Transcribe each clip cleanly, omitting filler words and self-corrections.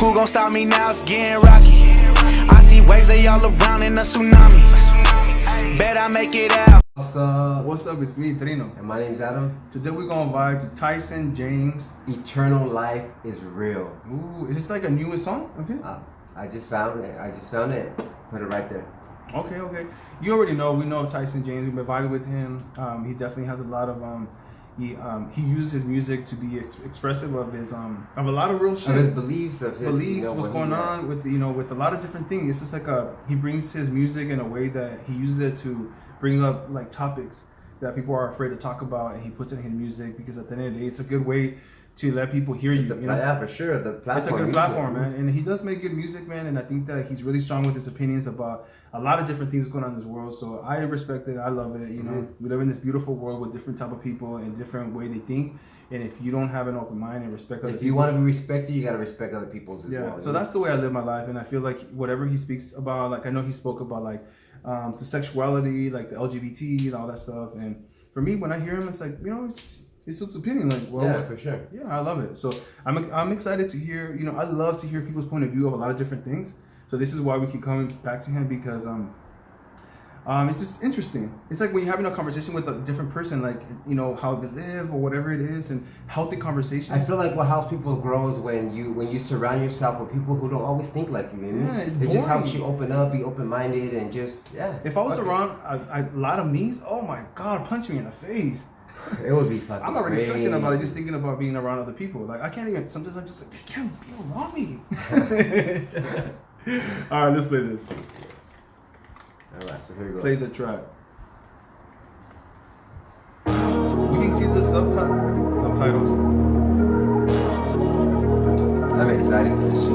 Who gon' stop me now? It's getting rocky. I see waves, they all around in a tsunami. Bet I make it out. What's up? It's me, Trino. And my name's Adam. Today we're gonna vibe to Tyson, James. Eternal Life is Real. Ooh, is this like a newest song of his? I just found it. Put it right there. Okay. You already know. We know Tyson James. We've been vibing with him. He definitely has a lot of he uses his music to be expressive of his of a lot of real shit. Of his beliefs, what's going on with with a lot of different things. It's just like he brings his music in a way that he uses it to bring up like topics that people are afraid to talk about, and he puts it in his music because at the end of the day, it's a good way to let people hear you. Yeah, for sure. The platform. It's a good platform, man, and he does make good music, man. And I think that he's really strong with his opinions about a lot of different things going on in this world. So I respect it. I love it. You know, we live in this beautiful world with different type of people and different way they think. And if you don't have an open mind and respect other people, if you want to be respected, you got to respect other people's as well. Yeah. So that's the way I live my life, and I feel like whatever he speaks about, like I know he spoke about like the sexuality, like the LGBT and all that stuff. And for me, when I hear him, it's like, it's his opinion. Like, well, yeah, for sure. Yeah, I love it. So I'm excited to hear. I love to hear people's point of view of a lot of different things. So this is why we keep coming back to him, because it's just interesting. It's like when you're having a conversation with a different person, like how they live or whatever it is, and healthy conversations. I feel like what helps people grow is when you surround yourself with people who don't always think like you. It just helps you open up, be open-minded, and just If I was around a lot of me's, oh my God, punch me in the face. It would be fucking I'm already crazy. stressing about it, just thinking about being around other people. Like I can't even. Sometimes I'm just like, I can't be around me. All right, let's play this. All right, so here we go. Play the track. We can see the subtitles. I'm excited for this shit.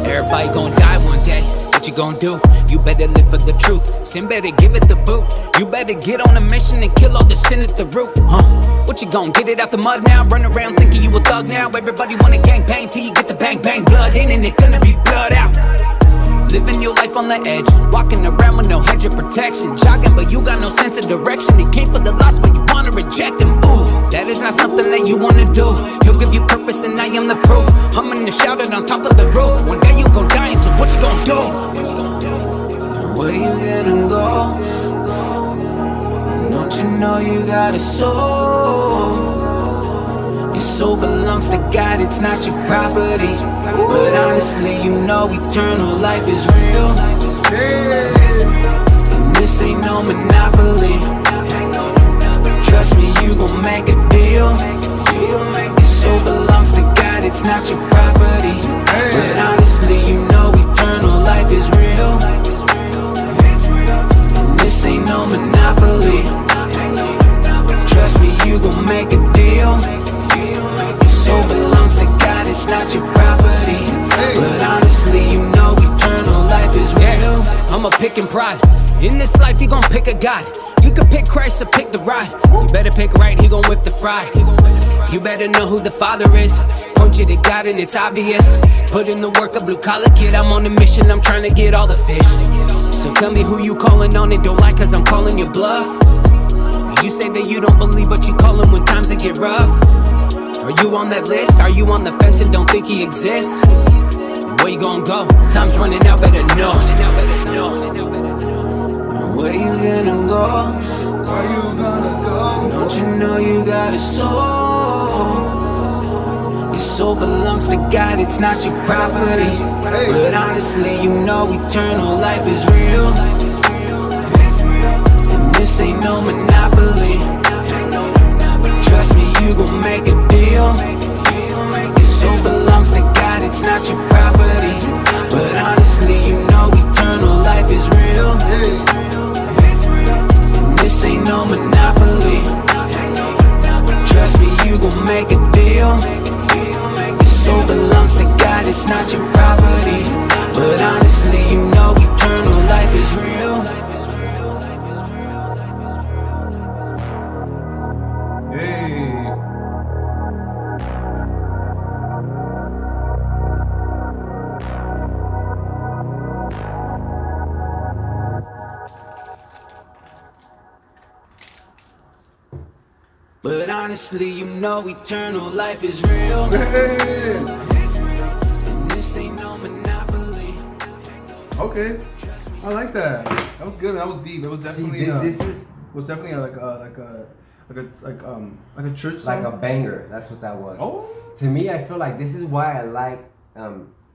Everybody gon' die one day. What you gon' do? You better live for the truth. Sin better give it the boot. You better get on a mission and kill all the sin at the root. What you gon' get it out the mud now? Run around thinking you a thug now. Everybody wanna gang bang till you get the bang bang blood in, and it gonna be blood out. Living your life on the edge, walking around with no hedge of protection. Jogging, but you got no sense of direction. He came for the lost, but you wanna reject him. Ooh, that is not something that you wanna do. He'll give you purpose, and I am the proof. I'm gonna shout it on top of the roof. One day you gon' die, so what you gon' do? Where you gonna go? Don't you know you got a soul? Your soul belongs to God, it's not your property. But honestly, you know eternal life is real. And this ain't no monopoly. Trust me, you gon' make a deal. Your soul belongs to God, it's not your property. But honestly, you know eternal life is real. And this ain't no monopoly. Trust me, you gon' make a deal. Soul belongs to God, it's not your property. But honestly, you know eternal life is real. I'ma pick and pride. In this life, you gon' pick a God. You can pick Christ or pick the ride. You better pick right, he gon' whip the fry. You better know who the Father is. Point you to God and it's obvious. Put in the work, a blue collar kid. I'm on a mission, I'm trying to get all the fish. So tell me who you calling on and don't like, cause I'm calling your bluff. You say that you don't believe, but you call him when times they get rough. Are you on that list? Are you on the fence and don't think he exists? Where you gon' go? Time's running out, better know. Where you gonna go? Where you gonna go? Don't you know you got a soul? Your soul belongs to God, it's not your property. But honestly, you know eternal life is real. And this ain't no monopoly. Trust me, you gon' make a deal. Your soul belongs to God, it's not your property. But honestly, you know eternal life is real. And this ain't no monopoly. Trust me, you gon' make a deal. Your soul belongs to God, it's not your property. But honestly, you know eternal life is real. But honestly, you know eternal life is real. Hey. And this ain't no monopoly. Okay, I like that. That was good. That was deep. It was definitely. Was definitely like a church song. Like a banger. That's what that was. Oh. To me, I feel like this is why I like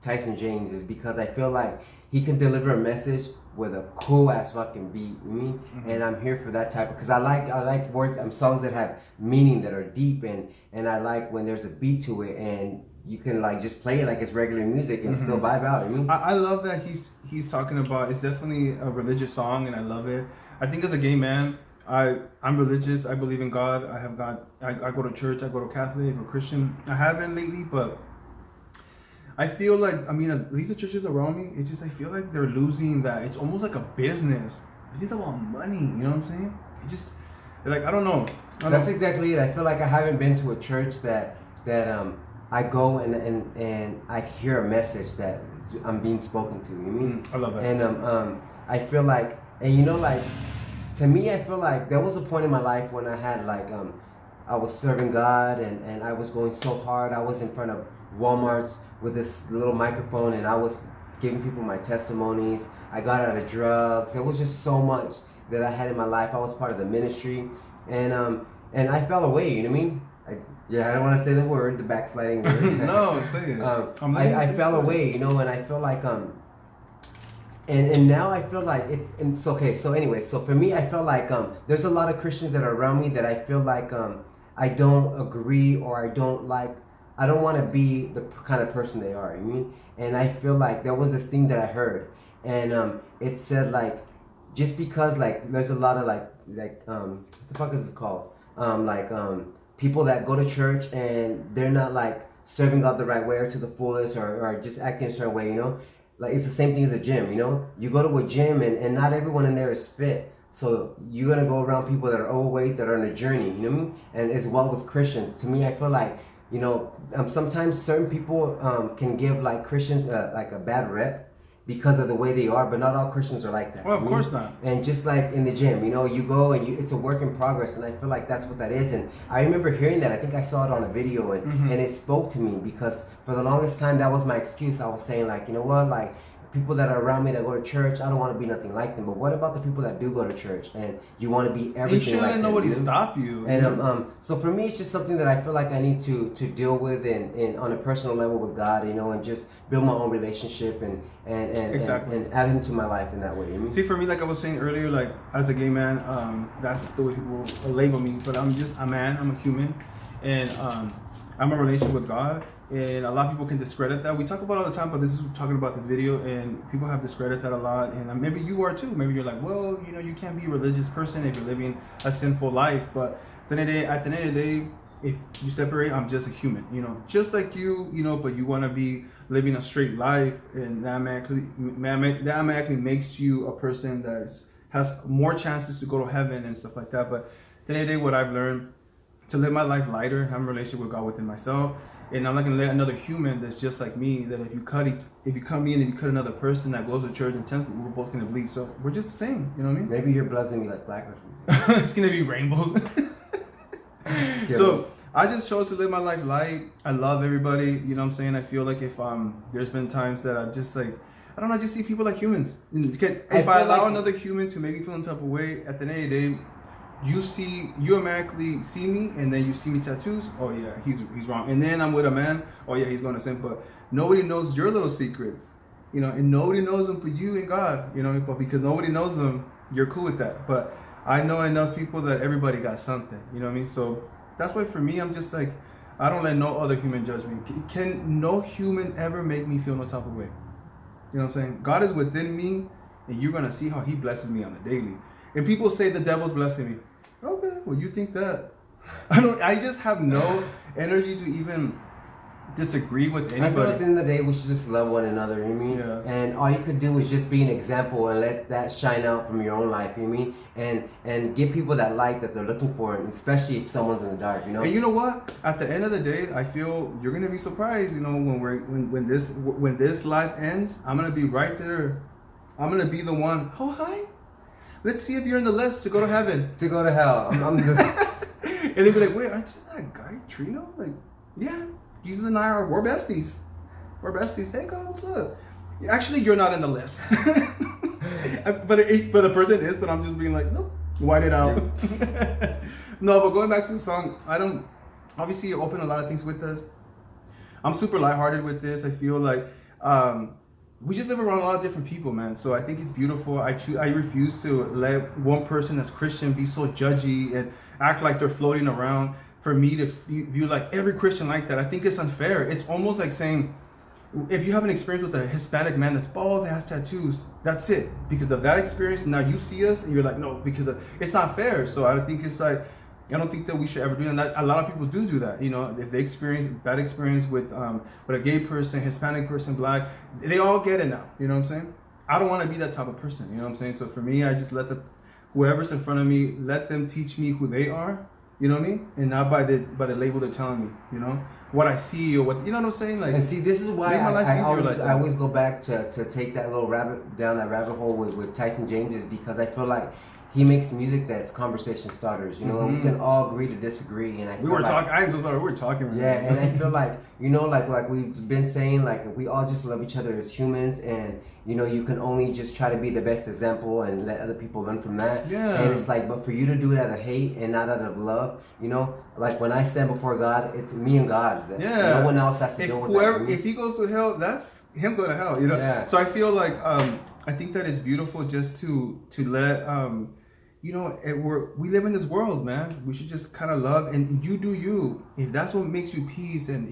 Tyson James, is because I feel like he can deliver a message with a cool ass fucking beat. You mean? And I'm here for that type, because I like words, songs that have meaning, that are deep, and I like when there's a beat to it and you can like just play it like it's regular music and still vibe out. You mean? I love that he's talking about, it's definitely a religious song, and I love it. I think as a gay man, I'm religious. I believe in God. I go to church. I go to Catholic or Christian. I haven't lately, but I feel like, I mean, at least the churches around me, it's just, I feel like they're losing that. It's almost like a business. It's about money. You know what I'm saying? It just, like, I don't know. That's exactly it. I feel like I haven't been to a church that I go and I hear a message that I'm being spoken to. You mean? I love that. And I feel like, and you know, like, to me, I feel like there was a point in my life when I had like I was serving God, and I was going so hard. I was in front of Walmart's with this little microphone, and I was giving people my testimonies. I got out of drugs. There was just so much that I had in my life. I was part of the ministry, and I fell away. You know what I mean? I don't want to say the word, the backsliding word. No, say it. I fell away, you know, and I feel like and now I feel like it's okay. So anyway, so for me, I feel like there's a lot of Christians that are around me that I feel like I don't agree, or I don't want to be the kind of person they are. You mean? And I feel like there was this thing that I heard, and it said like, just because like there's a lot of like what the fuck is this called? People that go to church and they're not like serving God the right way or to the fullest, or just acting a certain way, you know? Like, it's the same thing as a gym, you know? You go to a gym and not everyone in there is fit. So you're going to go around people that are overweight, that are on a journey, you know what I mean? And as well with Christians. To me, I feel like, you know, sometimes certain people can give like Christians like a bad rep because of the way they are, but not all Christians are like that. Well, of course not. And just like in the gym, you know, you go and it's a work in progress, and I feel like that's what that is. And I remember hearing that. I think I saw it on a video, and it spoke to me, because for the longest time that was my excuse. I was saying like, you know what, like, people that are around me that go to church, I don't want to be nothing like them. But what about the people that do go to church and you want to be everything like them? And nobody stop you. And so for me, it's just something that I feel like I need to deal with in on a personal level with God, you know, and just build my own relationship and add him to my life in that way. You know? See, for me, like I was saying earlier, like as a gay man, that's the way people label me. But I'm just a man. I'm a human, and I'm a relationship with God. And a lot of people can discredit that. We talk about it all the time, but this is talking about this video, and people have discredited that a lot. And maybe you are too. Maybe you're like, well, you know, you can't be a religious person if you're living a sinful life. But at the end of the day, if you separate, I'm just a human, you know, just like you know, but you want to be living a straight life, and that automatically makes you a person that has more chances to go to heaven and stuff like that. But at the end of the day, what I've learned, to live my life lighter, have a relationship with God within myself. And I'm not gonna let another human that's just like me, that if you come in and you cut another person that goes to church intensely, we're both gonna bleed. So we're just the same, you know what I mean? Maybe your blood's gonna be like black or something. It's gonna be rainbows. So I just chose to live my life light. I love everybody, you know what I'm saying? I feel like if there's been times that I'm just like, I don't know, I just see people like humans. If I allow another human to make me feel in type of way, at the end of the day, you automatically see me, and then you see me tattoos. Oh yeah, he's wrong. And then I'm with a man. Oh yeah, he's going to sin. But nobody knows your little secrets, you know. And nobody knows them but you and God, you know. But because nobody knows them, you're cool with that. But I know enough people that everybody got something, you know what I mean. So that's why for me, I'm just like, I don't let no other human judge me. Can no human ever make me feel no type of way? You know what I'm saying? God is within me, and you're gonna see how He blesses me on a daily. And people say the devil's blessing me. Okay, well, you think that. I just have no energy to even disagree with anybody. I feel like at the end of the day, we should just love one another, you know what I mean? Yeah. And all you could do is just be an example and let that shine out from your own life, you know what I mean? And give people that light that they're looking for, and especially if someone's in the dark, you know? And you know what? At the end of the day, I feel you're gonna be surprised, you know, when this life ends, I'm gonna be right there. I'm gonna be the one. Oh, hi. Let's see if you're in the list to go to heaven. To go to hell. I'm And And they'd be like, wait, aren't you that guy, Trino? Like, yeah, Jesus and I we're besties. We're besties. Hey, God, what's up? Actually, you're not in the list. but the person is, but I'm just being like, nope, white it out. No, but going back to the song, obviously you open a lot of things with us. I'm super lighthearted with this. I feel like we just live around a lot of different people, man. So I think it's beautiful. I refuse to let one person that's Christian be so judgy and act like they're floating around. For me to view like every Christian like that, I think it's unfair. It's almost like saying, if you have an experience with a Hispanic man that's bald and has tattoos, that's it. Because of that experience, now you see us and you're like, no, it's not fair. So I think it's like, I don't think that we should ever do that. A lot of people do that. You know, if they experience bad experience with a gay person, Hispanic person, black, they all get it now. You know what I'm saying? I don't want to be that type of person. You know what I'm saying? So for me, I just let whoever's in front of me, let them teach me who they are. You know what I mean? And not by the label they're telling me. You know what I see or what, you know what I'm saying? Like, and see, this is why I always go back to take that little down that rabbit hole with Tyson James, is because I feel like he makes music that's conversation starters, you know, and we can all agree to disagree. And we were talking. I'm so sorry. We were talking. Yeah, and I feel like, you know, like we've been saying, like we all just love each other as humans, and you know, you can only just try to be the best example and let other people learn from that. Yeah. And it's like, but for you to do it out of hate and not out of love, you know, like when I stand before God, it's me and God. Yeah. No one else has to deal with that. If he goes to hell, that's him going to hell. You know. Yeah. So I feel like I think that it's beautiful just to let you know, we live in this world, man. We should just kind of love, and you do you. If that's what makes you peace, and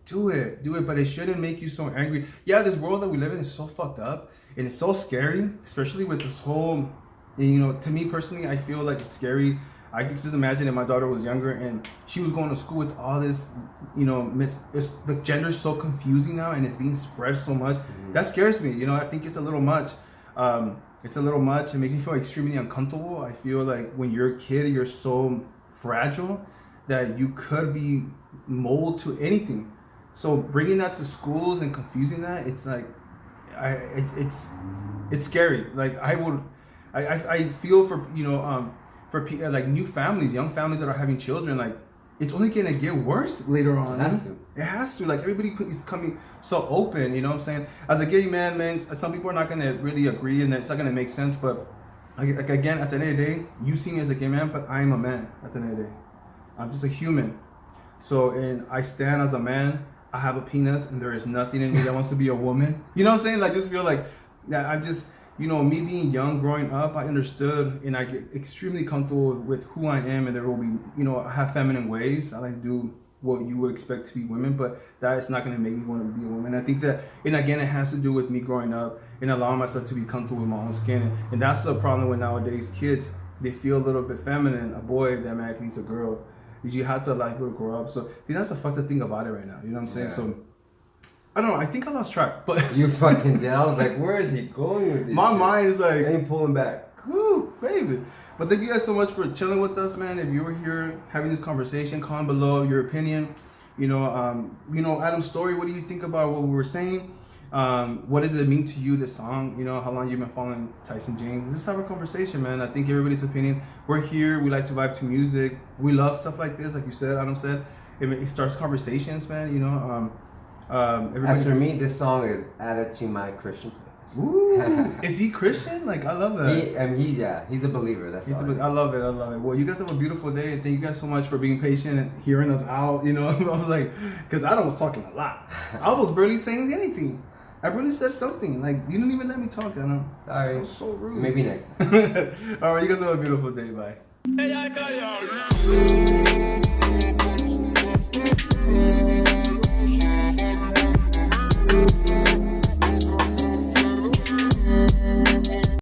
do it. But it shouldn't make you so angry. Yeah, this world that we live in is so fucked up, and it's so scary, especially with this whole, you know, to me personally, I feel like it's scary. I can just imagine if my daughter was younger and she was going to school with all this, you know, the gender's so confusing now, and it's being spread so much. That scares me. You know, I think it's a little much. It's a little much. It makes me feel extremely uncomfortable. I feel like when you're a kid, you're so fragile that you could be molded to anything. So bringing that to schools and confusing that, it's like, it's scary. Like I feel for, you know, for people like new families, young families that are having children, like it's only gonna get worse later on. It has to. Like everybody is coming so open, you know what I'm saying? As a gay man, some people are not gonna really agree, and it's not gonna make sense. But like again, at the end of the day, you see me as a gay man, but I'm a man. At the end of the day, I'm just a human. So, and I stand as a man. I have a penis, and there is nothing in me that wants to be a woman. You know what I'm saying? Like, just feel like that. I'm just, you know, me being young, growing up, I understood, and I get extremely comfortable with who I am, and there will be, you know, I have feminine ways. I like to do what you would expect to be women, but that is not going to make me want to be a woman. I think that, and again, it has to do with me growing up and allowing myself to be comfortable with my own skin, and that's the problem with nowadays kids. They feel a little bit feminine. A boy that automatically is a girl. You have to allow people to grow up. So I think that's the fucked up thing about it right now. You know what I'm saying? Yeah. So I don't know. I think I lost track, but you fucking did. I was like, where is he going with this? My mind is like, I ain't pulling back. Woo, baby. But thank you guys so much for chilling with us, man. If you were here having this conversation, comment below your opinion. You know, Adam's story. What do you think about what we were saying? What does it mean to you, this song? You know, how long you've been following Tyson James? Let's have a conversation, man. I think everybody's opinion. We're here. We like to vibe to music. We love stuff like this, like you said, Adam said. It starts conversations, man. You know. As for me, this song is added to my Christian playlist. Ooh, is he Christian? Like, I love that. He's a believer. That's all. I love it. Well, you guys have a beautiful day, and thank you guys so much for being patient and hearing us out. You know, I was like, because Adam was talking a lot. I was barely saying anything. I barely said something. Like, you didn't even let me talk, Adam. Sorry. That was so rude. Maybe next time. All right, you guys have a beautiful day. Bye.